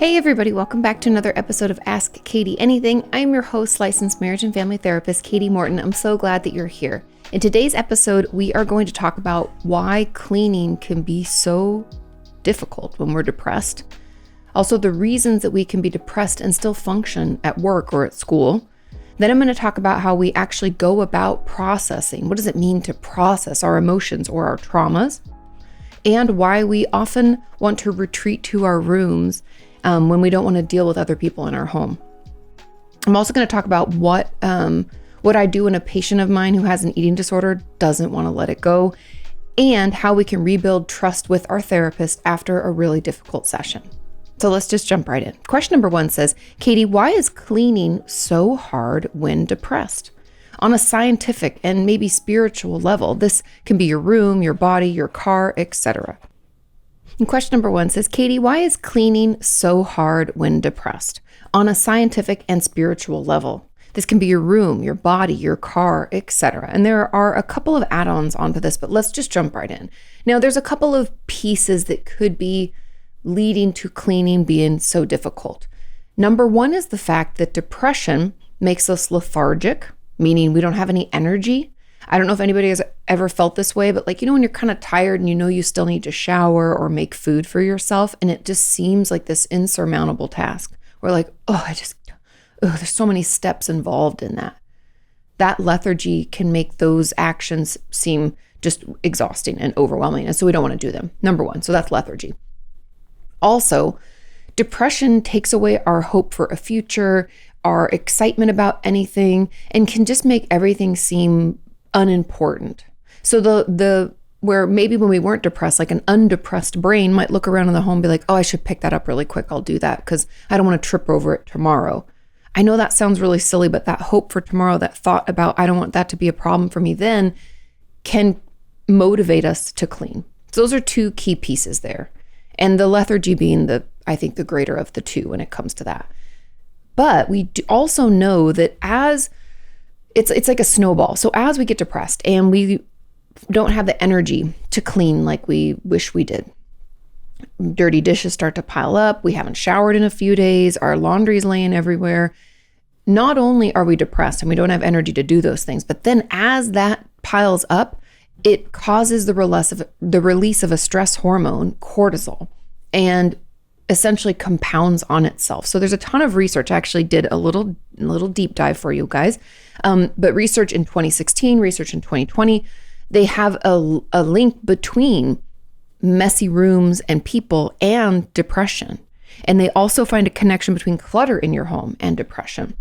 Hey everybody, welcome back to another episode of Ask Kati Anything. I'm your host, licensed marriage and family therapist, Kati Morton. I'm so glad that you're here. In today's episode, we are going to talk about why cleaning can be so difficult when we're depressed. Also, the reasons that we can be depressed and still function at work or at school. Then I'm going to talk about how we actually go about processing. What does it mean to process our emotions or our traumas? And why we often want to retreat to our rooms when we don't want to deal with other people in our home. I'm also going to talk about what I do when a patient of mine who has an eating disorder doesn't want to let it go, and how we can rebuild trust with our therapist after a really difficult session. So let's just jump right in. Question number 1 says, Kati, why is cleaning so hard when depressed? On a scientific and maybe spiritual level, this can be your room, your body, your car, etc. And question number 1 says, Kati, why is cleaning so hard when depressed? On a scientific and spiritual level. This can be your room, your body, your car, etc. And there are a couple of add-ons onto this, but let's just jump right in. Now, there's a couple of pieces that could be leading to cleaning being so difficult. Number 1 is the fact that depression makes us lethargic, meaning we don't have any energy. I don't know if anybody has ever felt this way, but when you're kind of tired and you still need to shower or make food for yourself, and it just seems like this insurmountable task. We're there's so many steps involved in that. That lethargy can make those actions seem just exhausting and overwhelming, and so we don't want to do them. Number 1, so that's lethargy. Also, depression takes away our hope for a future, our excitement about anything, and can just make everything seem unimportant. So where maybe when we weren't depressed, like an undepressed brain might look around in the home and be like, oh, I should pick that up really quick. I'll do that because I don't want to trip over it tomorrow. I know that sounds really silly, but that hope for tomorrow, that thought about, I don't want that to be a problem for me then, can motivate us to clean. So those are 2 key pieces there. And the lethargy being I think the greater of the 2 when it comes to that. But we also know that as it's like a snowball. So as we get depressed and we don't have the energy to clean like we wish we did, dirty dishes start to pile up. We haven't showered in a few days. Our laundry's laying everywhere. Not only are we depressed and we don't have energy to do those things, but then as that piles up, it causes the release of a stress hormone, cortisol, and essentially compounds on itself. So there's a ton of research. I actually did a little deep dive for you guys. But research in 2016, research in 2020, they have a link between messy rooms and people and depression. And they also find a connection between clutter in your home and depression.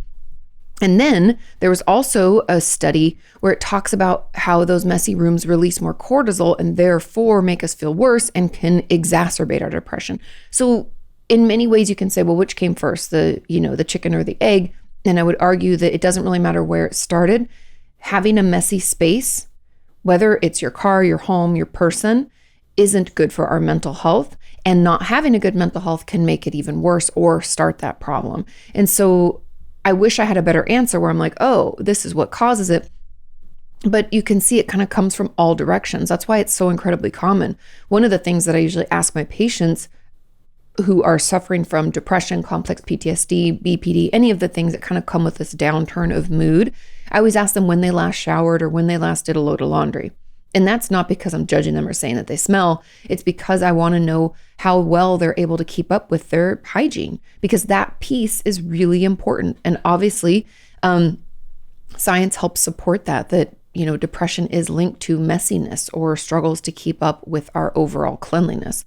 And then there was also a study where it talks about how those messy rooms release more cortisol and therefore make us feel worse and can exacerbate our depression. So in many ways you can say, well, which came first, the chicken or the egg? And I would argue that it doesn't really matter where it started. Having a messy space, whether it's your car, your home, your person, isn't good for our mental health. And not having a good mental health can make it even worse or start that problem. And so I wish I had a better answer where I'm like, oh, this is what causes it. But you can see it kind of comes from all directions. That's why it's so incredibly common. One of the things that I usually ask my patients who are suffering from depression, complex PTSD, BPD, any of the things that kind of come with this downturn of mood, I always ask them when they last showered or when they last did a load of laundry. And that's not because I'm judging them or saying that they smell. It's because I want to know how well they're able to keep up with their hygiene, because that piece is really important. And obviously, science helps support that depression is linked to messiness or struggles to keep up with our overall cleanliness.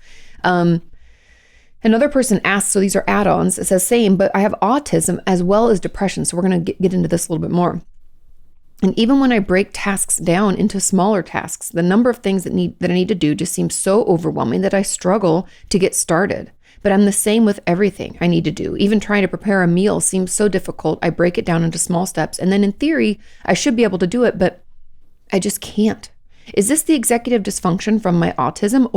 Another person asks, so these are add-ons, it says same, but I have autism as well as depression. So we're going to get into this a little bit more. And even when I break tasks down into smaller tasks, the number of things that I need to do just seems so overwhelming that I struggle to get started. But I'm the same with everything I need to do. Even trying to prepare a meal seems so difficult. I break it down into small steps. And then in theory, I should be able to do it, but I just can't. Is this the executive dysfunction from my autism,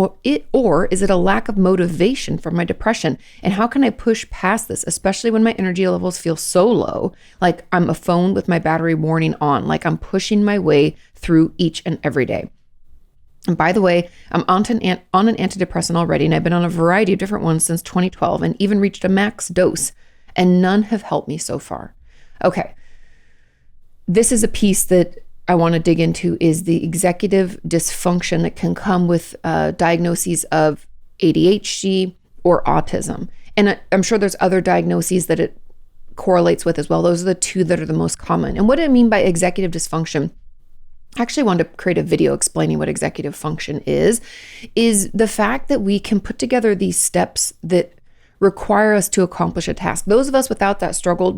or is it a lack of motivation from my depression? And how can I push past this, especially when my energy levels feel so low, like I'm a phone with my battery warning on, like I'm pushing my way through each and every day? And by the way, I'm on an antidepressant already, and I've been on a variety of different ones since 2012 and even reached a max dose, and none have helped me so far. Okay. This is a piece that I want to dig into, is the executive dysfunction that can come with diagnoses of ADHD or autism. And I'm sure there's other diagnoses that it correlates with as well. Those are the two that are the most common. And what I mean by executive dysfunction, I actually wanted to create a video explaining what executive function is the fact that we can put together these steps that require us to accomplish a task. Those of us without that struggle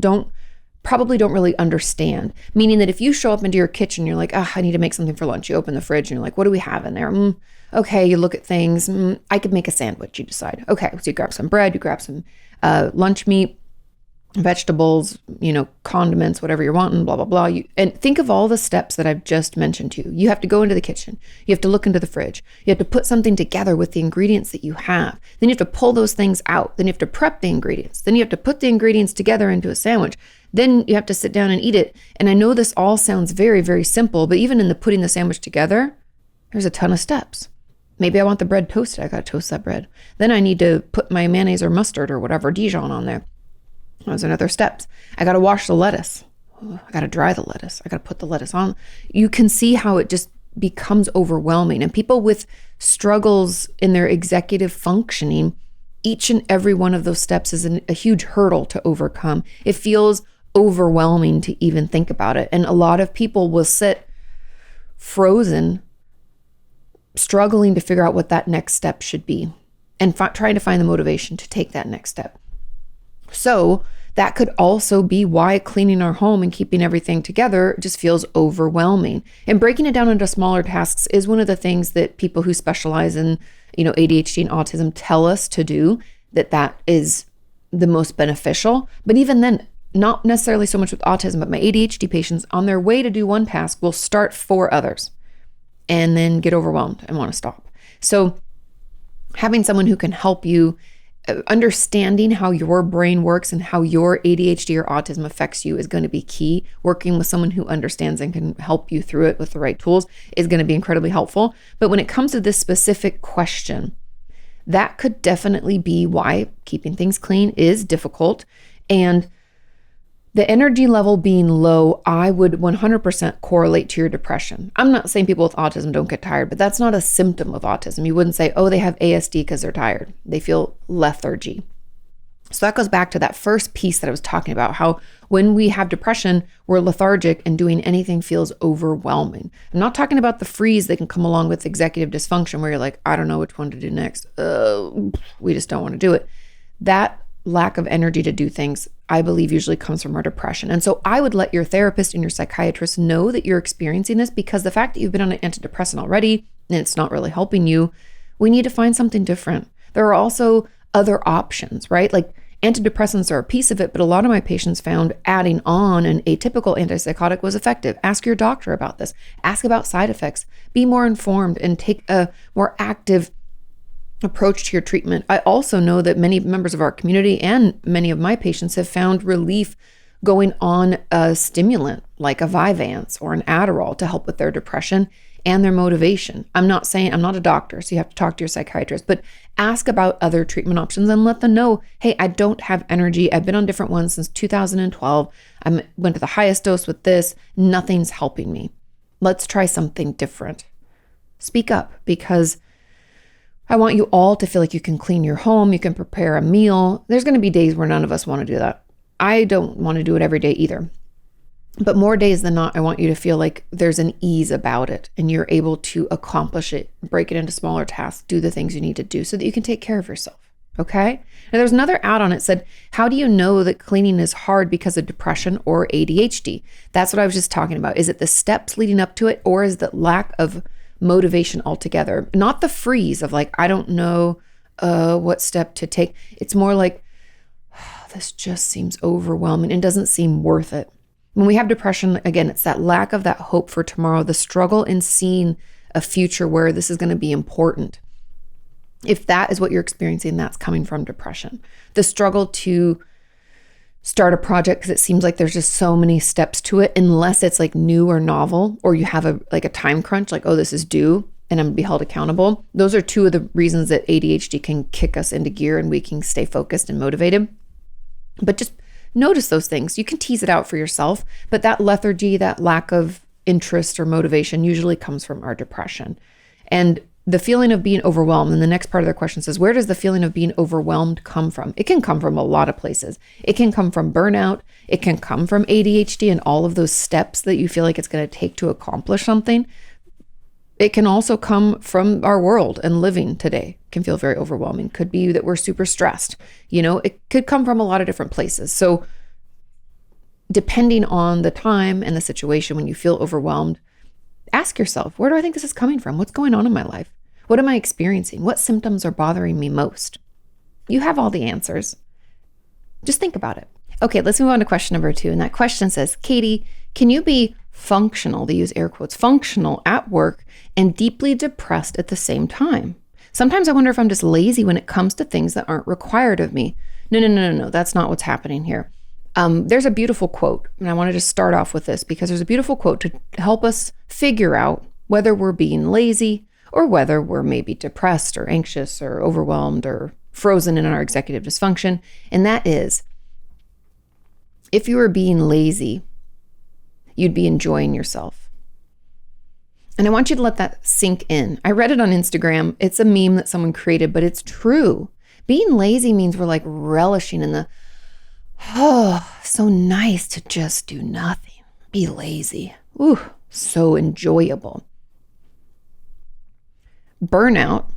probably don't really understand. Meaning that if you show up into your kitchen, you're like, I need to make something for lunch. You open the fridge and you're like, what do we have in there? Okay, you look at things. I could make a sandwich, you decide. Okay, so you grab some bread, you grab some lunch meat, vegetables, condiments, whatever you're wanting, blah, blah, blah. And think of all the steps that I've just mentioned to you. You have to go into the kitchen. You have to look into the fridge. You have to put something together with the ingredients that you have. Then you have to pull those things out. Then you have to prep the ingredients. Then you have to put the ingredients together into a sandwich. Then you have to sit down and eat it. And I know this all sounds very, very simple, but even in the putting the sandwich together, there's a ton of steps. Maybe I want the bread toasted. I got to toast that bread. Then I need to put my mayonnaise or mustard or whatever, Dijon on there. Those are another steps. I got to wash the lettuce. I got to dry the lettuce. I got to put the lettuce on. You can see how it just becomes overwhelming. And people with struggles in their executive functioning, each and every one of those steps is a huge hurdle to overcome. It feels overwhelming to even think about it. And a lot of people will sit frozen, struggling to figure out what that next step should be and trying to find the motivation to take that next step. So that could also be why cleaning our home and keeping everything together just feels overwhelming. And breaking it down into smaller tasks is one of the things that people who specialize in, ADHD and autism tell us to do, that is the most beneficial. But even then, not necessarily so much with autism, but my ADHD patients on their way to do one task will start 4 others and then get overwhelmed and want to stop. So having someone who can help you understanding how your brain works and how your ADHD or autism affects you is going to be key. Working with someone who understands and can help you through it with the right tools is going to be incredibly helpful. But when it comes to this specific question, that could definitely be why keeping things clean is difficult. And the energy level being low, I would 100% correlate to your depression. I'm not saying people with autism don't get tired, but that's not a symptom of autism. You wouldn't say, they have ASD because they're tired. They feel lethargy. So that goes back to that first piece that I was talking about, how when we have depression, we're lethargic and doing anything feels overwhelming. I'm not talking about the freeze that can come along with executive dysfunction where you're like, I don't know which one to do next. We just don't want to do it. That lack of energy to do things, I believe, usually comes from our depression. And so I would let your therapist and your psychiatrist know that you're experiencing this, because the fact that you've been on an antidepressant already and it's not really helping you, we need to find something different. There are also other options, right? Like antidepressants are a piece of it, but a lot of my patients found adding on an atypical antipsychotic was effective. Ask your doctor about this. Ask about side effects. Be more informed and take a more active approach to your treatment. I also know that many members of our community and many of my patients have found relief going on a stimulant like a Vyvanse or an Adderall to help with their depression and their motivation. I'm not a doctor, so you have to talk to your psychiatrist, but ask about other treatment options and let them know, hey, I don't have energy. I've been on different ones since 2012. I went to the highest dose with this. Nothing's helping me. Let's try something different. Speak up, because I want you all to feel like you can clean your home, you can prepare a meal. There's going to be days where none of us want to do that. I don't want to do it every day either. But more days than not, I want you to feel like there's an ease about it and you're able to accomplish it, break it into smaller tasks, do the things you need to do so that you can take care of yourself. Okay? Now there's another add-on. It said, how do you know that cleaning is hard because of depression or ADHD? That's what I was just talking about. Is it the steps leading up to it, or is the lack of motivation altogether? Not the freeze of like, I don't know what step to take. It's more like, this just seems overwhelming and doesn't seem worth it. When we have depression, again, it's that lack of that hope for tomorrow, the struggle in seeing a future where this is going to be important. If that is what you're experiencing, that's coming from depression. The struggle to start a project because it seems like there's just so many steps to it, unless it's like new or novel, or you have a time crunch, like, oh, this is due. and I'm gonna be held accountable. Those are two of the reasons that ADHD can kick us into gear and we can stay focused and motivated. But just notice those things. You can tease it out for yourself, but that lethargy, that lack of interest or motivation usually comes from our depression. And the feeling of being overwhelmed, and the next part of their question says, where does the feeling of being overwhelmed come from? It can come from a lot of places. It can come from burnout. It can come from ADHD and all of those steps that you feel like it's going to take to accomplish something. It can also come from our world and living today can feel very overwhelming. Could be that we're super stressed. It could come from a lot of different places. So depending on the time and the situation when you feel overwhelmed, ask yourself, where do I think this is coming from? What's going on in my life? What am I experiencing? What symptoms are bothering me most? You have all the answers. Just think about it. Okay, let's move on to question number 2. And that question says, Kati, can you be functional, they use air quotes, functional at work and deeply depressed at the same time? Sometimes I wonder if I'm just lazy when it comes to things that aren't required of me. No. That's not what's happening here. There's a beautiful quote, and I wanted to start off with this because there's a beautiful quote to help us figure out whether we're being lazy or whether we're maybe depressed or anxious or overwhelmed or frozen in our executive dysfunction. And that is, if you were being lazy, you'd be enjoying yourself. And I want you to let that sink in. I read it on Instagram. It's a meme that someone created, but it's true. Being lazy means we're like relishing in the, so nice to just do nothing. Be lazy. Ooh, so enjoyable. Burnout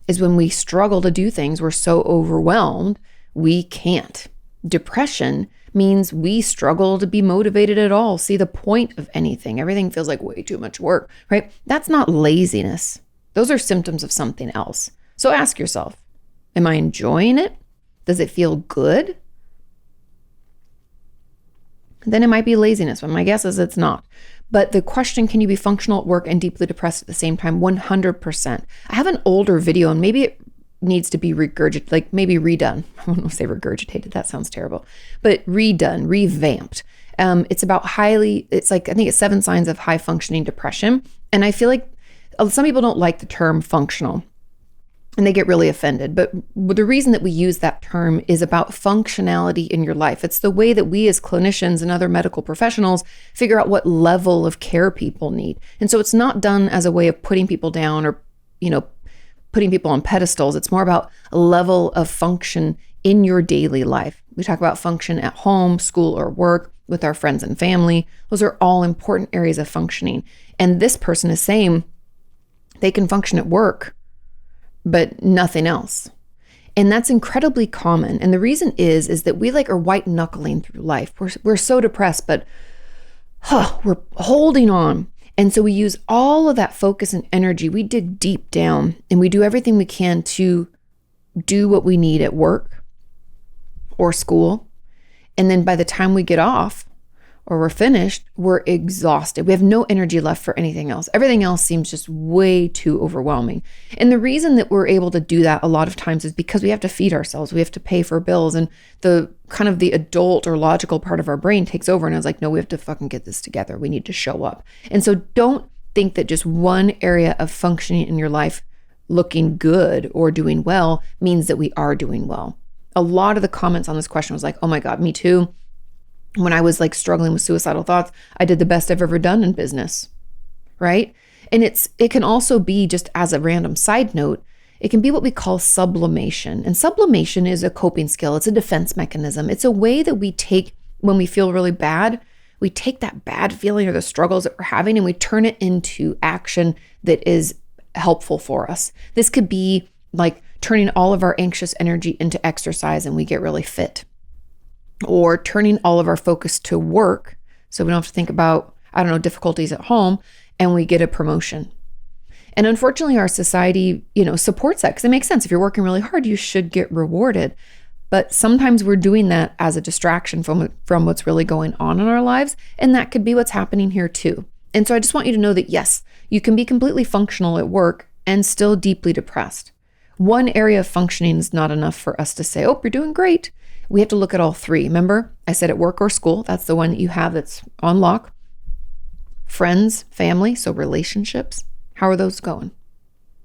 is when we struggle to do things. We're so overwhelmed, we can't. Depression means we struggle to be motivated at all, see the point of anything. Everything feels like way too much work, right? That's not laziness. Those are symptoms of something else. So ask yourself, am I enjoying it? Does it feel good? Then it might be laziness, but my guess is it's not. But the question, can you be functional at work and deeply depressed at the same time? 100%. I have an older video, and maybe it needs to be regurgitated, like maybe redone. I don't want to say regurgitated. That sounds terrible. But redone, revamped. It's about I think it's 7 signs of high functioning depression. And I feel like some people don't like the term functional and they get really offended. But the reason that we use that term is about functionality in your life. It's the way that we as clinicians and other medical professionals figure out what level of care people need. And so it's not done as a way of putting people down or, putting people on pedestals. It's more about a level of function in your daily life. We talk about function at home, school, or work, with our friends and family. Those are all important areas of functioning. And this person is saying they can function at work, but nothing else. And that's incredibly common. And the reason is that we are white knuckling through life. We're so depressed, but we're holding on. And so we use all of that focus and energy. We dig deep down and we do everything we can to do what we need at work or school. And then by the time we get off or we're finished, we're exhausted. We have no energy left for anything else. Everything else seems just way too overwhelming. And the reason that we're able to do that a lot of times is because we have to feed ourselves. We have to pay for bills, and the kind of the adult or logical part of our brain takes over and is like, no, we have to fucking get this together. We need to show up. And so don't think that just one area of functioning in your life looking good or doing well means that we are doing well. A lot of the comments on this question was like, oh my God, me too. When I was struggling with suicidal thoughts, I did the best I've ever done in business, right? And it can also be, just as a random side note, it can be what we call sublimation. And sublimation is a coping skill. It's a defense mechanism. It's a way that we take, when we feel really bad, we take that bad feeling or the struggles that we're having and we turn it into action that is helpful for us. This could be like turning all of our anxious energy into exercise and we get really fit. Or turning all of our focus to work so we don't have to think about, difficulties at home, and we get a promotion. And unfortunately, our society, supports that because it makes sense. If you're working really hard, you should get rewarded. But sometimes we're doing that as a distraction from what's really going on in our lives. And that could be what's happening here too. And so I just want you to know that, yes, you can be completely functional at work and still deeply depressed. One area of functioning is not enough for us to say, oh, you're doing great. We have to look at all 3. Remember, I said at work or school, that's the one that you have that's on lock. Friends, family, so relationships, How are those going?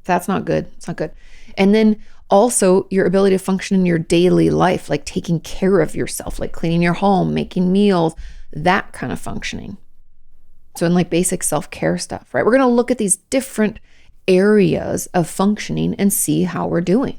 That's not good. It's not good. And then also your ability to function in your daily life, like taking care of yourself, like cleaning your home, making meals, that kind of functioning. So in like basic self-care stuff, right? We're going to look at these different areas of functioning and see how we're doing.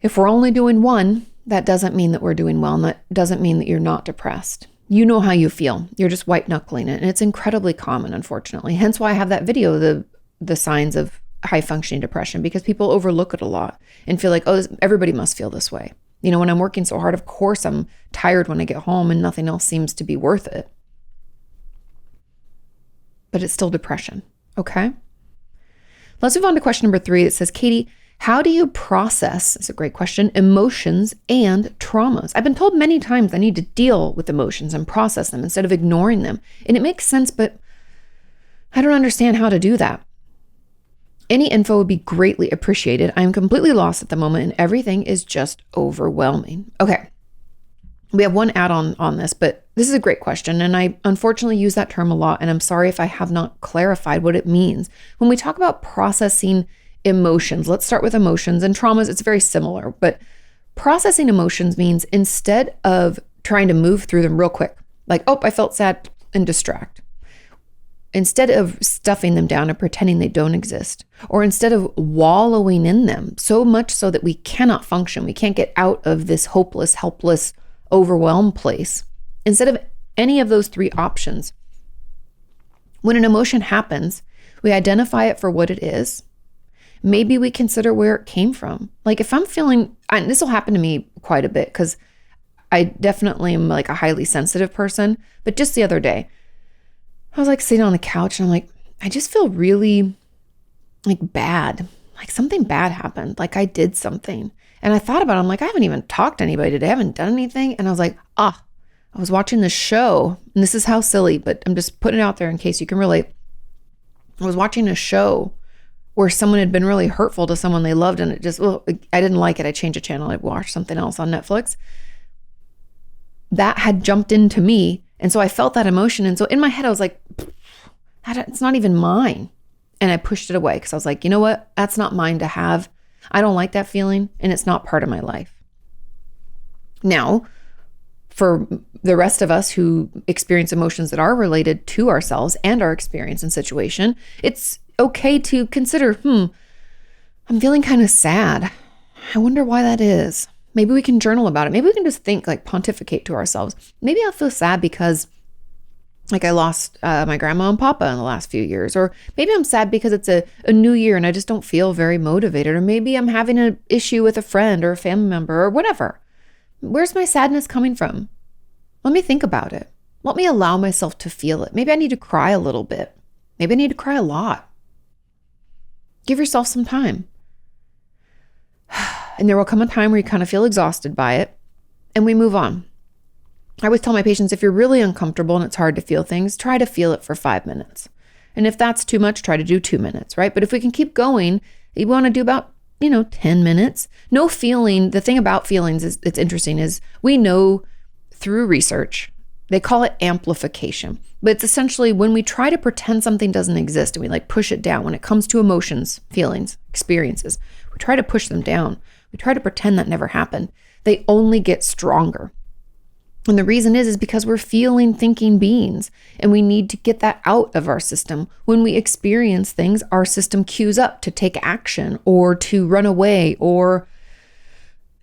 If we're only doing one, that doesn't mean that we're doing well, and that doesn't mean that you're not depressed. You know how you feel. You're just white knuckling it. And it's incredibly common, unfortunately. Hence why I have that video, the signs of high functioning depression, because people overlook it a lot and feel like, oh, everybody must feel this way. You know, when I'm working so hard, of course I'm tired when I get home and nothing else seems to be worth it. But it's still depression. Okay. Let's move on to question number 3. It says, Kati, how do you process, it's a great question, emotions and traumas? I've been told many times I need to deal with emotions and process them instead of ignoring them. And it makes sense, but I don't understand how to do that. Any info would be greatly appreciated. I'm completely lost at the moment and everything is just overwhelming. Okay. We have one add-on on this, but this is a great question. And I unfortunately use that term a lot. And I'm sorry if I have not clarified what it means. When we talk about processing emotions, let's start with emotions and traumas. It's very similar, but processing emotions means instead of trying to move through them real quick, like, oh, I felt sad, and distract. Instead of stuffing them down and pretending they don't exist, or instead of wallowing in them so much so that we cannot function, we can't get out of this hopeless, helpless, overwhelmed place. Instead of any of those 3 options, when an emotion happens, we identify it for what it is. Maybe we consider where it came from. Like if I'm feeling, and this will happen to me quite a bit because I definitely am like a highly sensitive person, but just the other day, I was like sitting on the couch and I'm like, I just feel really like bad. Like something bad happened. Like I did something. And I thought about it. I'm like, I haven't even talked to anybody today. I haven't done anything. And I was like, I was watching this show. And this is how silly, but I'm just putting it out there in case you can relate. I was watching a show where someone had been really hurtful to someone they loved. And it just, I didn't like it. I changed a channel. I watched something else on Netflix. That had jumped into me. And so I felt that emotion. And so in my head, I was like, it's not even mine. And I pushed it away because I was like, you know what? That's not mine to have. I don't like that feeling. And it's not part of my life. Now, for the rest of us who experience emotions that are related to ourselves and our experience and situation, it's okay to consider, I'm feeling kind of sad. I wonder why that is. Maybe we can journal about it. Maybe we can just think, like pontificate to ourselves. Maybe I'll feel sad because like I lost my grandma and papa in the last few years. Or maybe I'm sad because it's a new year and I just don't feel very motivated. Or maybe I'm having an issue with a friend or a family member or whatever. Where's my sadness coming from? Let me think about it. Let me allow myself to feel it. Maybe I need to cry a little bit. Maybe I need to cry a lot. Give yourself some time. And there will come a time where you kind of feel exhausted by it and we move on. I always tell my patients, if you're really uncomfortable and it's hard to feel things, try to feel it for 5 minutes. And if that's too much, try to do 2 minutes, right? But if we can keep going, you want to do about, 10 minutes. No feeling, the thing about feelings is, it's interesting, is we know through research, they call it amplification. But it's essentially when we try to pretend something doesn't exist and we like push it down when it comes to emotions, feelings, experiences, we try to push them down. We try to pretend that never happened. They only get stronger. And the reason is because we're feeling, thinking beings, and we need to get that out of our system. When we experience things, our system cues up to take action or to run away or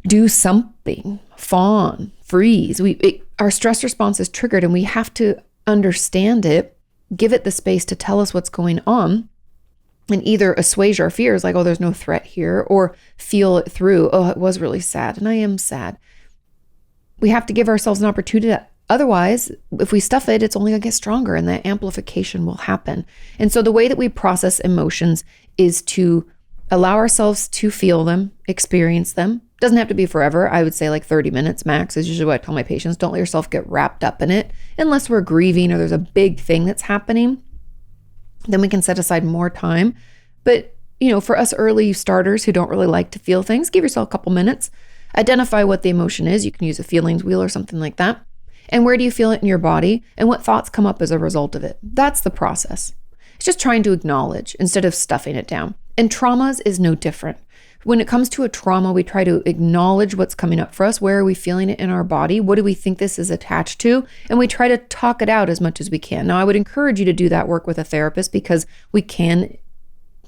do something, fawn, freeze. Our stress response is triggered and we have to understand it, give it the space to tell us what's going on, and either assuage our fears, like, oh, there's no threat here, or feel it through. Oh, it was really sad and I am sad. We have to give ourselves an opportunity. Otherwise, if we stuff it, it's only going to get stronger and that amplification will happen. And so the way that we process emotions is to allow ourselves to feel them, experience them. Doesn't have to be forever. I would say like 30 minutes max is usually what I tell my patients. Don't let yourself get wrapped up in it unless we're grieving or there's a big thing that's happening. Then we can set aside more time. But, for us early starters who don't really like to feel things, give yourself a couple minutes. Identify what the emotion is. You can use a feelings wheel or something like that. And where do you feel it in your body? And what thoughts come up as a result of it? That's the process. It's just trying to acknowledge instead of stuffing it down. And traumas is no different. When it comes to a trauma, we try to acknowledge what's coming up for us. Where are we feeling it in our body? What do we think this is attached to? And we try to talk it out as much as we can. Now, I would encourage you to do that work with a therapist because we can,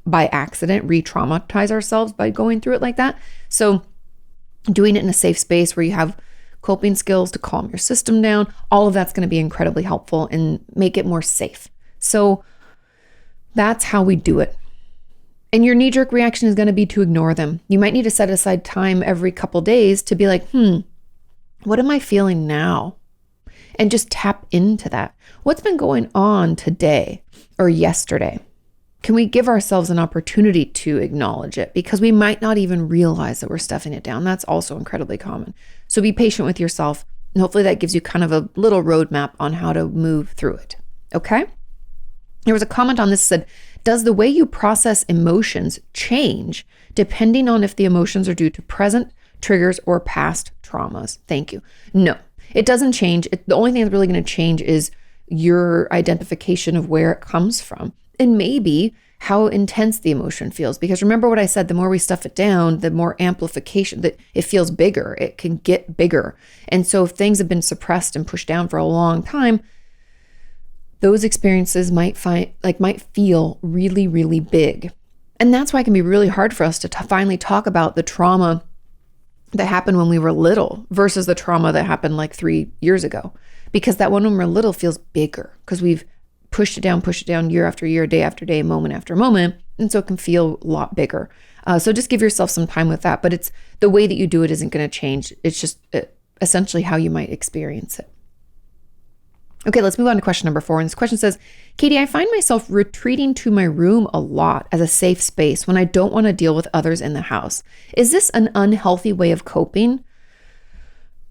by accident, re-traumatize ourselves by going through it like that. So doing it in a safe space where you have coping skills to calm your system down, all of that's going to be incredibly helpful and make it more safe. So that's how we do it. And your knee-jerk reaction is going to be to ignore them. You might need to set aside time every couple days to be like, what am I feeling now? And just tap into that. What's been going on today or yesterday? Can we give ourselves an opportunity to acknowledge it? Because we might not even realize that we're stuffing it down. That's also incredibly common. So be patient with yourself. And hopefully that gives you kind of a little roadmap on how to move through it. Okay? There was a comment on this that said, does the way you process emotions change depending on if the emotions are due to present triggers or past traumas? Thank you. No, it doesn't change. The only thing that's really going to change is your identification of where it comes from and maybe how intense the emotion feels. Because remember what I said, the more we stuff it down, the more amplification, that it feels bigger. It can get bigger. And so if things have been suppressed and pushed down for a long time, those experiences might feel really, really big. And that's why it can be really hard for us to finally talk about the trauma that happened when we were little versus the trauma that happened like 3 years ago. Because that one when we're little feels bigger because we've pushed it down year after year, day after day, moment after moment. And so it can feel a lot bigger. So just give yourself some time with that. But it's the way that you do it isn't going to change. It's just essentially how you might experience it. Okay, let's move on to question number 4. And this question says, Kati, I find myself retreating to my room a lot as a safe space when I don't want to deal with others in the house. Is this an unhealthy way of coping?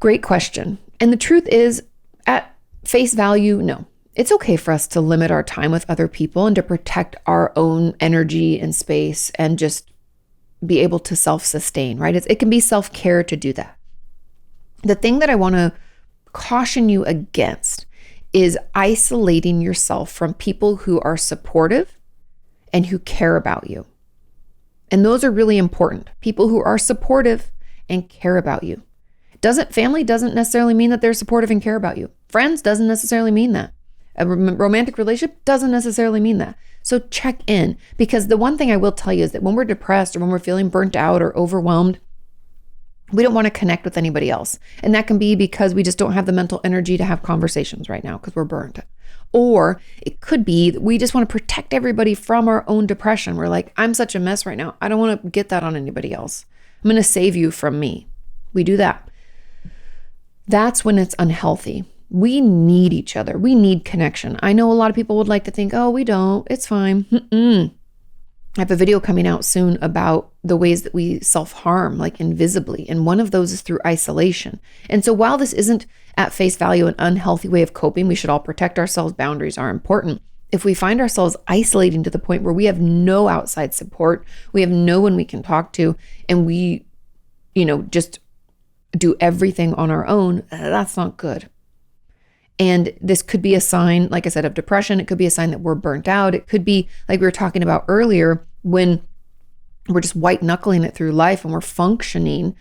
Great question. And the truth is, at face value, no. It's okay for us to limit our time with other people and to protect our own energy and space and just be able to self-sustain, right? It can be self-care to do that. The thing that I want to caution you against is isolating yourself from people who are supportive and who care about you. And those are really important. People who are supportive and care about you. Family doesn't necessarily mean that they're supportive and care about you. Friends doesn't necessarily mean that. A romantic relationship doesn't necessarily mean that. So check in, because the one thing I will tell you is that when we're depressed or when we're feeling burnt out or overwhelmed, we don't want to connect with anybody else. And that can be because we just don't have the mental energy to have conversations right now because we're burnt. Or it could be that we just want to protect everybody from our own depression. We're like, I'm such a mess right now. I don't want to get that on anybody else. I'm going to save you from me. We do that. That's when it's unhealthy. We need each other. We need connection. I know a lot of people would like to think, oh, we don't. It's fine. I have a video coming out soon about the ways that we self-harm, like invisibly. And one of those is through isolation. And so while this isn't at face value an unhealthy way of coping, we should all protect ourselves. Boundaries are important. If we find ourselves isolating to the point where we have no outside support, we have no one we can talk to, and we, just do everything on our own, that's not good. And this could be a sign, like I said, of depression. It could be a sign that we're burnt out. It could be, like we were talking about earlier, when we're just white knuckling it through life and we're functioning,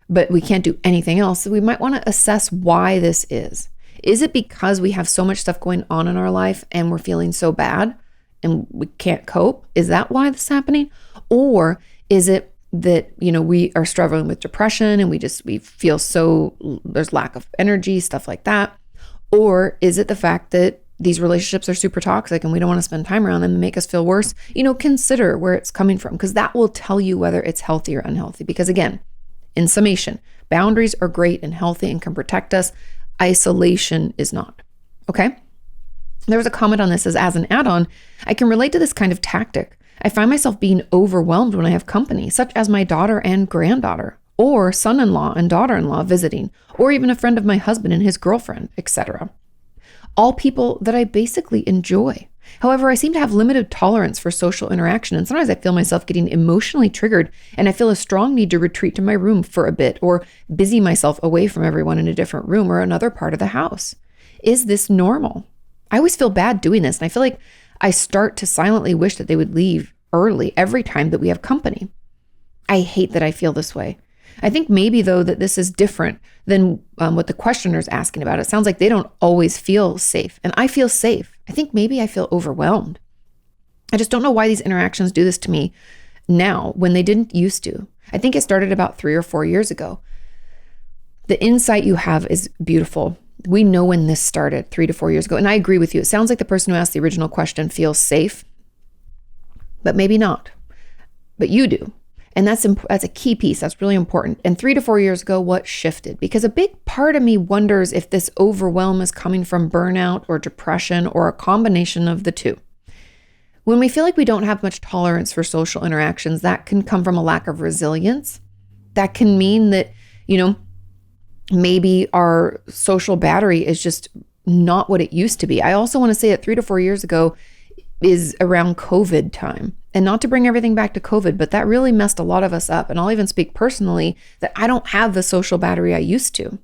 but we can't do anything else. So we might want to assess why this is. Is it because we have so much stuff going on in our life and we're feeling so bad and we can't cope? Is that why this is happening? Or is it that, we are struggling with depression and we feel so, there's lack of energy, stuff like that? Or is it the fact that these relationships are super toxic and we don't want to spend time around them and make us feel worse? Consider where it's coming from, because that will tell you whether it's healthy or unhealthy. Because again, in summation, boundaries are great and healthy and can protect us. Isolation is not. Okay? There was a comment on this as an add-on, I can relate to this kind of tactic. I find myself being overwhelmed when I have company, such as my daughter and granddaughter, or son-in-law and daughter-in-law visiting, or even a friend of my husband and his girlfriend, etc. All people that I basically enjoy. However, I seem to have limited tolerance for social interaction, and sometimes I feel myself getting emotionally triggered, and I feel a strong need to retreat to my room for a bit, or busy myself away from everyone in a different room or another part of the house. Is this normal? I always feel bad doing this, and I feel like I start to silently wish that they would leave early every time that we have company. I hate that I feel this way. I think maybe though that this is different than what the questioner's asking about. It sounds like they don't always feel safe, and I feel safe. I think maybe I feel overwhelmed. I just don't know why these interactions do this to me now when they didn't used to. I think it started about 3 or 4 years ago. The insight you have is beautiful. We know when this started 3 to 4 years ago. And I agree with you. It sounds like the person who asked the original question feels safe, but maybe not. But you do. And that's a key piece. That's really important. And 3 to 4 years ago, what shifted? Because a big part of me wonders if this overwhelm is coming from burnout or depression or a combination of the two. When we feel like we don't have much tolerance for social interactions, that can come from a lack of resilience. That can mean that, maybe our social battery is just not what it used to be. I also want to say that 3 to 4 years ago is around COVID time. And not to bring everything back to COVID, but that really messed a lot of us up. And I'll even speak personally that I don't have the social battery I used to.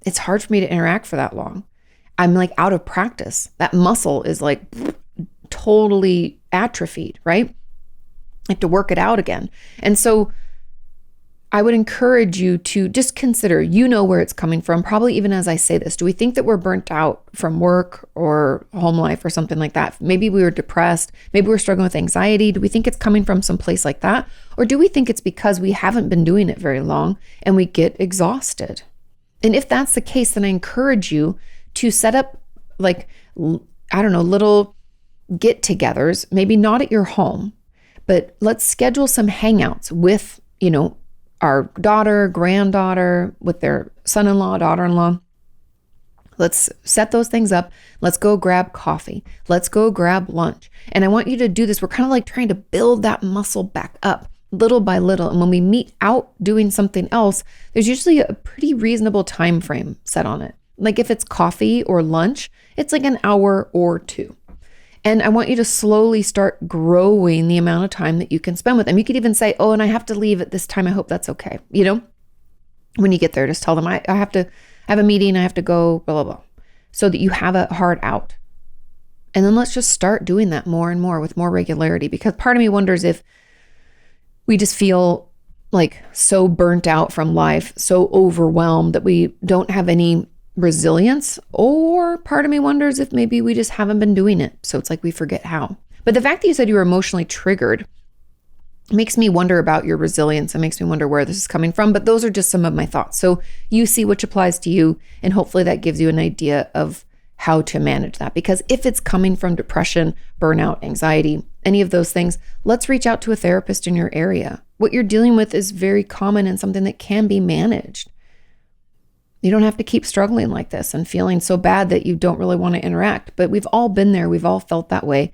It's hard for me to interact for that long. I'm like out of practice. That muscle is like totally atrophied, right? I have to work it out again. And so I would encourage you to just consider, where it's coming from, probably even as I say this. Do we think that we're burnt out from work or home life or something like that? Maybe we were depressed. Maybe we're struggling with anxiety. Do we think it's coming from some place like that? Or do we think it's because we haven't been doing it very long and we get exhausted? And if that's the case, then I encourage you to set up little get-togethers, maybe not at your home, but let's schedule some hangouts with, our daughter, granddaughter, with their son-in-law, daughter-in-law. Let's set those things up. Let's go grab coffee. Let's go grab lunch. And I want you to do this. We're kind of like trying to build that muscle back up little by little. And when we meet out doing something else, there's usually a pretty reasonable time frame set on it. Like if it's coffee or lunch, it's like an hour or 2. And I want you to slowly start growing the amount of time that you can spend with them. You could even say, and I have to leave at this time. I hope that's okay. When you get there, just tell them, I have a meeting. I have to go, blah, blah, blah. So that you have a hard out. And then let's just start doing that more and more with more regularity. Because part of me wonders if we just feel like so burnt out from life, so overwhelmed that we don't have any resilience, or part of me wonders if maybe we just haven't been doing it. So it's like we forget how. But the fact that you said you were emotionally triggered makes me wonder about your resilience. It makes me wonder where this is coming from. But those are just some of my thoughts. So you see which applies to you, and hopefully that gives you an idea of how to manage that. Because if it's coming from depression, burnout, anxiety, any of those things, let's reach out to a therapist in your area. What you're dealing with is very common and something that can be managed. You don't have to keep struggling like this and feeling so bad that you don't really want to interact. But we've all been there. We've all felt that way.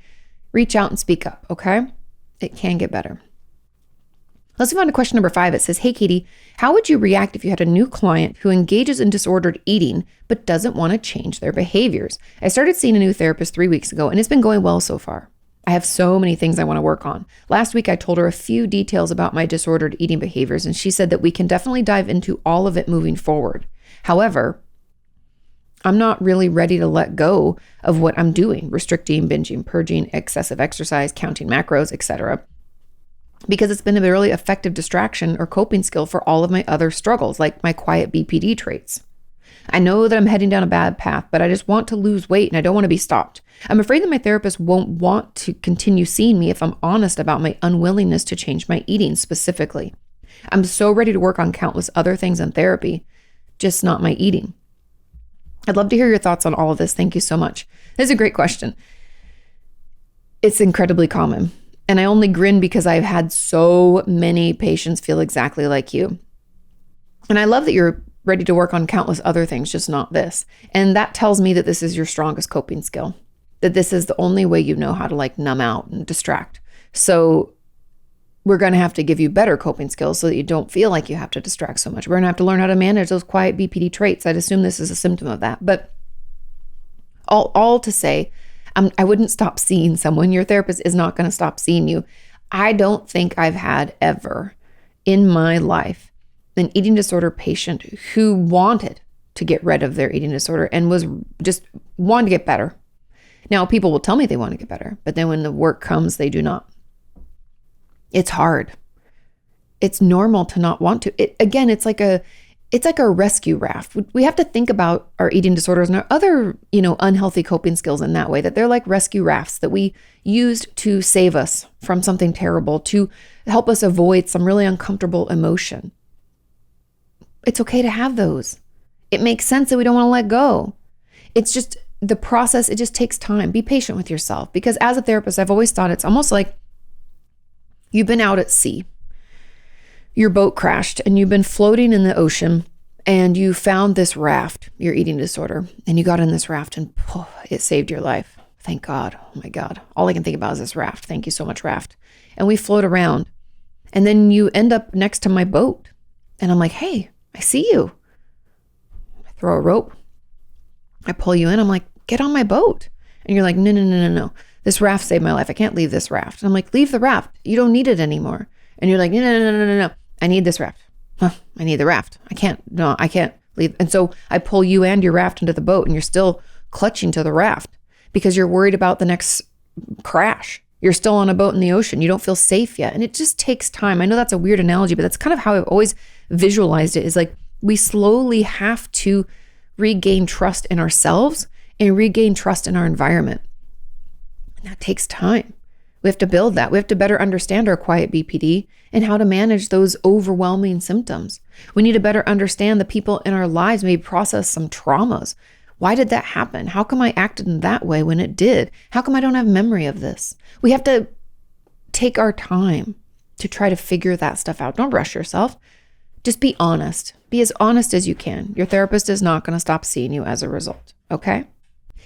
Reach out and speak up, okay? It can get better. Let's move on to question number 5. It says, hey, Katie, how would you react if you had a new client who engages in disordered eating but doesn't want to change their behaviors? I started seeing a new therapist 3 weeks ago, and it's been going well so far. I have so many things I want to work on. Last week, I told her a few details about my disordered eating behaviors, and she said that we can definitely dive into all of it moving forward. However, I'm not really ready to let go of what I'm doing, restricting, binging, purging, excessive exercise, counting macros, etc., because it's been a really effective distraction or coping skill for all of my other struggles, like my quiet BPD traits. I know that I'm heading down a bad path, but I just want to lose weight and I don't want to be stopped. I'm afraid that my therapist won't want to continue seeing me if I'm honest about my unwillingness to change my eating specifically. I'm so ready to work on countless other things in therapy, just not my eating. I'd love to hear your thoughts on all of this. Thank you so much. This is a great question. It's incredibly common. And I only grin because I've had so many patients feel exactly like you. And I love that you're ready to work on countless other things, just not this. And that tells me that this is your strongest coping skill, that this is the only way you know how to numb out and distract. So we're going to have to give you better coping skills so that you don't feel like you have to distract so much. We're going to have to learn how to manage those quiet BPD traits. I'd assume this is a symptom of that. But all to say, I wouldn't stop seeing someone. Your therapist is not going to stop seeing you. I don't think I've had ever in my life an eating disorder patient who wanted to get rid of their eating disorder and was just wanted to get better. Now, people will tell me they want to get better, but then when the work comes, they do not. It's hard. It's normal to not want to. It's like a rescue raft. We have to think about our eating disorders and our other, unhealthy coping skills in that way, that they're like rescue rafts that we used to save us from something terrible, to help us avoid some really uncomfortable emotion. It's okay to have those. It makes sense that we don't want to let go. It's just the process. It just takes time. Be patient with yourself, because as a therapist, I've always thought it's almost like you've been out at sea. Your boat crashed and you've been floating in the ocean and you found this raft, your eating disorder, and you got in this raft and it saved your life. Thank God. Oh my God. All I can think about is this raft. Thank you so much, raft. And we float around and then you end up next to my boat and I'm like, hey, I see you. I throw a rope. I pull you in. I'm like, get on my boat. And you're like, no. This raft saved my life. I can't leave this raft. And I'm like, leave the raft. You don't need it anymore. And you're like, no. I need this raft. I need the raft. I can't leave. And so I pull you and your raft into the boat and you're still clutching to the raft because you're worried about the next crash. You're still on a boat in the ocean. You don't feel safe yet. And it just takes time. I know that's a weird analogy, but that's kind of how I've always visualized it, is like we slowly have to regain trust in ourselves and regain trust in our environment. And that takes time. We have to build that. We have to better understand our quiet BPD and how to manage those overwhelming symptoms. We need to better understand the people in our lives, maybe process some traumas. Why did that happen? How come I acted in that way when it did? How come I don't have memory of this? We have to take our time to try to figure that stuff out. Don't rush yourself. Just be honest. Be as honest as you can. Your therapist is not going to stop seeing you as a result, okay?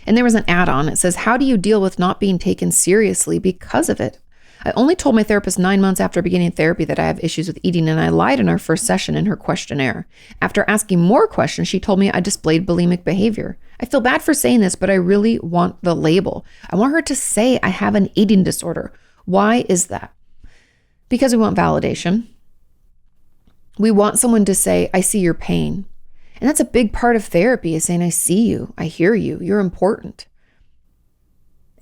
And there was an add-on. It says, how do you deal with not being taken seriously because of it? I only told my therapist 9 months after beginning therapy that I have issues with eating, and I lied in our first session in her questionnaire. After asking more questions, she told me I displayed bulimic behavior. I feel bad for saying this, but I really want the label. I want her to say I have an eating disorder. Why is that? Because we want validation. We want someone to say, I see your pain. And that's a big part of therapy, is saying, I see you, I hear you, you're important.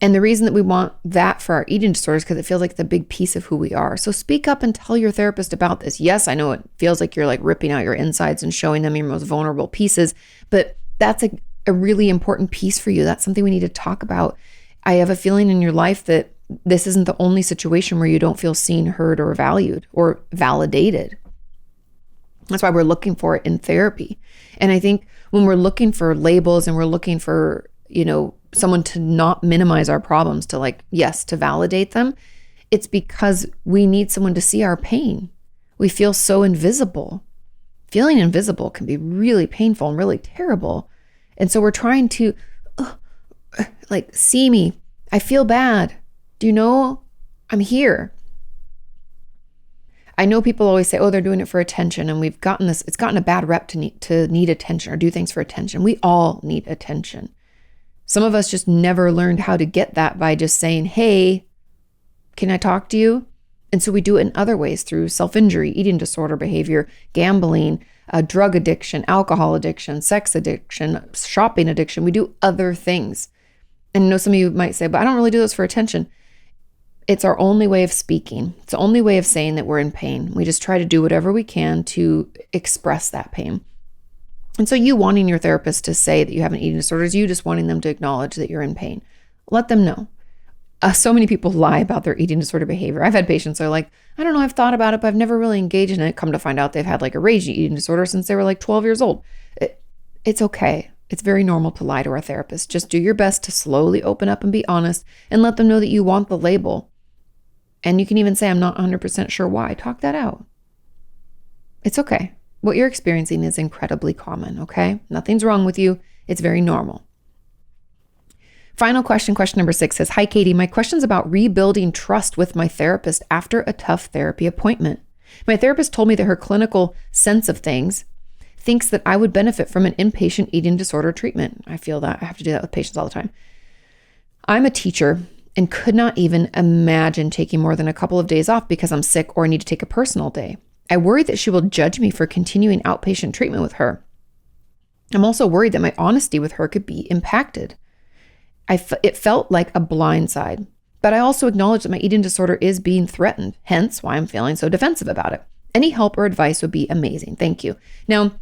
And the reason that we want that for our eating disorders is because it feels like the big piece of who we are. So speak up and tell your therapist about this. Yes, I know it feels like you're like ripping out your insides and showing them your most vulnerable pieces, but that's a really important piece for you. That's something we need to talk about. I have a feeling in your life that this isn't the only situation where you don't feel seen, heard, or valued or validated. That's why we're looking for it in therapy. And I think when we're looking for labels and we're looking for, someone to not minimize our problems, to to validate them, it's because we need someone to see our pain. We feel so invisible. Feeling invisible can be really painful and really terrible. And so we're trying to, see me. I feel bad. Do you know I'm here? I know people always say, they're doing it for attention. And it's gotten a bad rep to need attention or do things for attention. We all need attention. Some of us just never learned how to get that by just saying, hey, can I talk to you? And so we do it in other ways, through self-injury, eating disorder behavior, gambling, drug addiction, alcohol addiction, sex addiction, shopping addiction. We do other things. And I know some of you might say, but I don't really do those for attention. It's our only way of speaking. It's the only way of saying that we're in pain. We just try to do whatever we can to express that pain. And so you wanting your therapist to say that you have an eating disorder is you just wanting them to acknowledge that you're in pain. Let them know. So many people lie about their eating disorder behavior. I've had patients that are like, I don't know, I've thought about it, but I've never really engaged in it. Come to find out they've had a rage eating disorder since they were 12 years old. It's okay. It's very normal to lie to our therapist. Just do your best to slowly open up and be honest and let them know that you want the label. And you can even say, I'm not 100% sure why. Talk that out. It's okay. What you're experiencing is incredibly common, okay? Nothing's wrong with you. It's very normal. Final question number 6 says, Hi, Katie. My question's about rebuilding trust with my therapist after a tough therapy appointment. My therapist told me that her clinical sense of things thinks that I would benefit from an inpatient eating disorder treatment. I feel that. I have to do that with patients all the time. I'm a teacher and could not even imagine taking more than a couple of days off because I'm sick or need to take a personal day. I worry that she will judge me for continuing outpatient treatment with her. I'm also worried that my honesty with her could be impacted. It felt like a blindside. But I also acknowledge that my eating disorder is being threatened, hence why I'm feeling so defensive about it. Any help or advice would be amazing. Thank you. Now,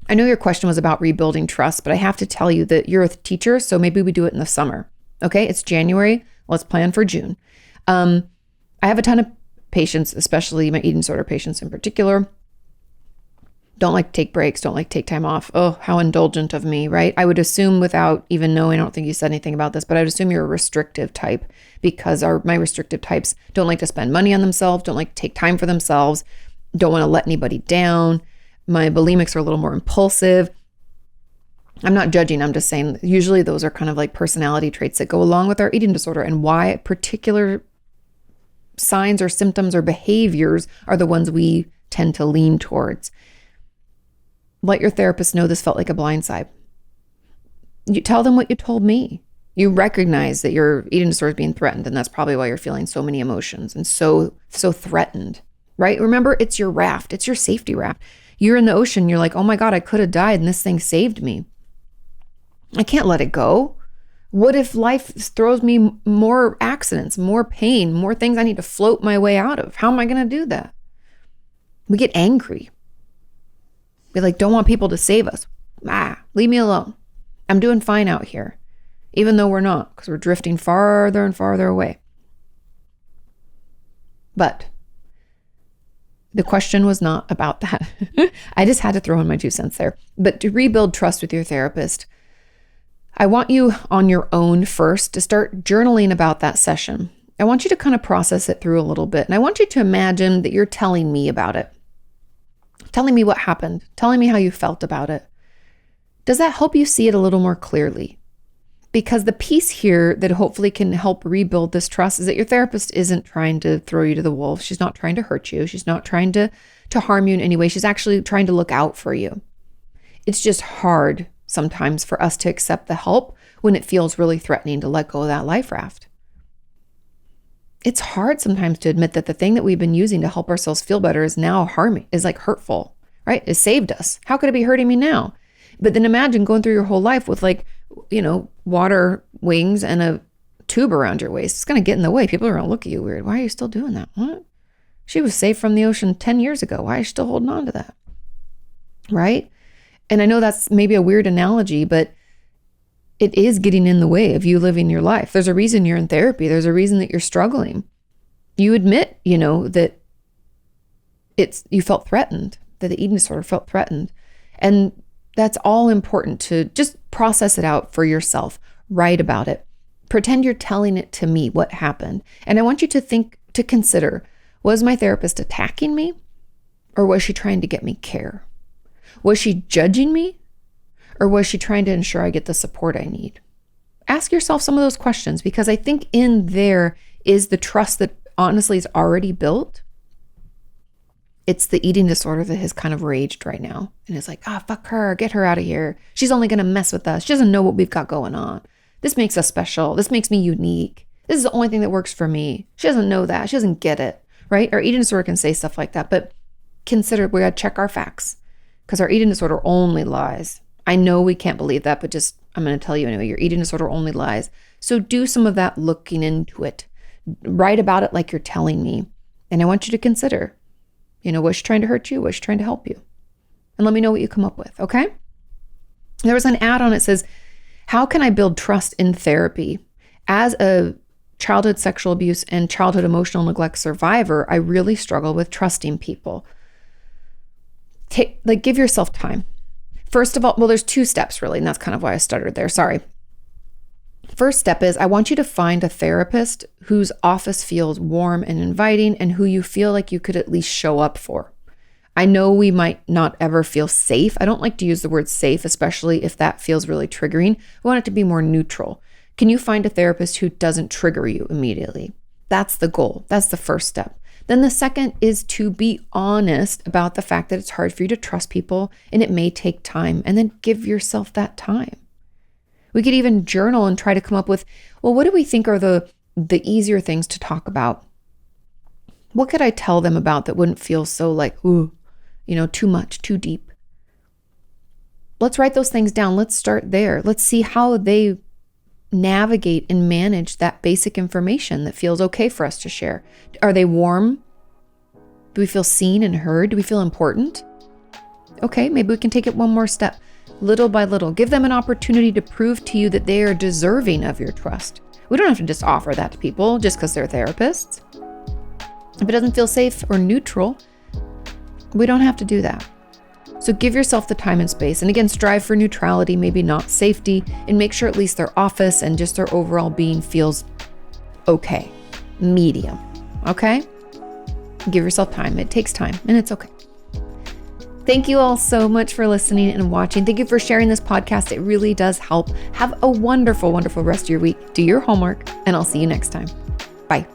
I know your question was about rebuilding trust, but I have to tell you that you're a teacher, so maybe we do it in the summer. Okay, it's January. Let's plan for June. I have a ton of patients, especially my eating disorder patients in particular. Don't like to take breaks, don't like to take time off. Oh, how indulgent of me, right? I would assume without even knowing, I don't think you said anything about this, but I would assume you're a restrictive type because my restrictive types don't like to spend money on themselves, don't like to take time for themselves, don't want to let anybody down. My bulimics are a little more impulsive. I'm not judging, I'm just saying usually those are kind of like personality traits that go along with our eating disorder, and why particular signs or symptoms or behaviors are the ones we tend to lean towards. Let your therapist know this felt like a blindside. You tell them what you told me. You recognize that your eating disorder is being threatened, and that's probably why you're feeling so many emotions and so threatened, right? Remember, it's your raft. It's your safety raft. You're in the ocean. You're like, oh my God, I could have died and this thing saved me. I can't let it go. What if life throws me more accidents, more pain, more things I need to float my way out of? How am I going to do that? We get angry. We don't want people to save us. Leave me alone. I'm doing fine out here, even though we're not, because we're drifting farther and farther away. But the question was not about that. I just had to throw in my 2 cents there. But to rebuild trust with your therapist, I want you on your own first to start journaling about that session. I want you to kind of process it through a little bit. And I want you to imagine that you're telling me about it. Telling me what happened, telling me how you felt about it. Does that help you see it a little more clearly? Because the piece here that hopefully can help rebuild this trust is that your therapist isn't trying to throw you to the wolves. She's not trying to hurt you. She's not trying to harm you in any way. She's actually trying to look out for you. It's just hard sometimes for us to accept the help when it feels really threatening to let go of that life raft. It's hard sometimes to admit that the thing that we've been using to help ourselves feel better is now harming, is hurtful, right? It saved us. How could it be hurting me now? But then imagine going through your whole life with water wings and a tube around your waist. It's going to get in the way. People are going to look at you weird. Why are you still doing that? What? She was saved from the ocean 10 years ago. Why are you still holding on to that? Right? And I know that's maybe a weird analogy, but it is getting in the way of you living your life. There's a reason you're in therapy. There's a reason that you're struggling. You admit, that you felt threatened, that the eating disorder felt threatened. And that's all important to just process it out for yourself. Write about it. Pretend you're telling it to me what happened. And I want you to consider, was my therapist attacking me, or was she trying to get me care? Was she judging me? Or was she trying to ensure I get the support I need? Ask yourself some of those questions, because I think in there is the trust that honestly is already built. It's the eating disorder that has kind of raged right now. And it's like, fuck her, get her out of here. She's only going to mess with us. She doesn't know what we've got going on. This makes us special. This makes me unique. This is the only thing that works for me. She doesn't know that. She doesn't get it, right? Our eating disorder can say stuff like that, but consider, we got to check our facts, because our eating disorder only lies. I know we can't believe that, but I'm going to tell you anyway, your eating disorder only lies. So do some of that looking into it. Write about it like you're telling me. And I want you to consider, was she trying to hurt you? Was she trying to help you? And let me know what you come up with, okay? There was an add-on that says, how can I build trust in therapy? As a childhood sexual abuse and childhood emotional neglect survivor, I really struggle with trusting people. Give yourself time. First of all, there's 2 steps really, and that's kind of why I stuttered there. Sorry. First step is I want you to find a therapist whose office feels warm and inviting and who you feel like you could at least show up for. I know we might not ever feel safe. I don't like to use the word safe, especially if that feels really triggering. I want it to be more neutral. Can you find a therapist who doesn't trigger you immediately? That's the goal. That's the first step. Then the second is to be honest about the fact that it's hard for you to trust people and it may take time, and then give yourself that time. We could even journal and try to come up with, what do we think are the easier things to talk about? What could I tell them about that wouldn't feel so too much, too deep? Let's write those things down. Let's start there. Let's see how they navigate and manage that basic information that feels okay for us to share? Are they warm? Do we feel seen and heard? Do we feel important? Okay, maybe we can take it one more step. Little by little, give them an opportunity to prove to you that they are deserving of your trust. We don't have to just offer that to people just because they're therapists. If it doesn't feel safe or neutral, we don't have to do that. So give yourself the time and space. And again, strive for neutrality, maybe not safety, and make sure at least their office and just their overall being feels okay, medium, okay? Give yourself time. It takes time, and it's okay. Thank you all so much for listening and watching. Thank you for sharing this podcast. It really does help. Have a wonderful, wonderful rest of your week. Do your homework, and I'll see you next time. Bye.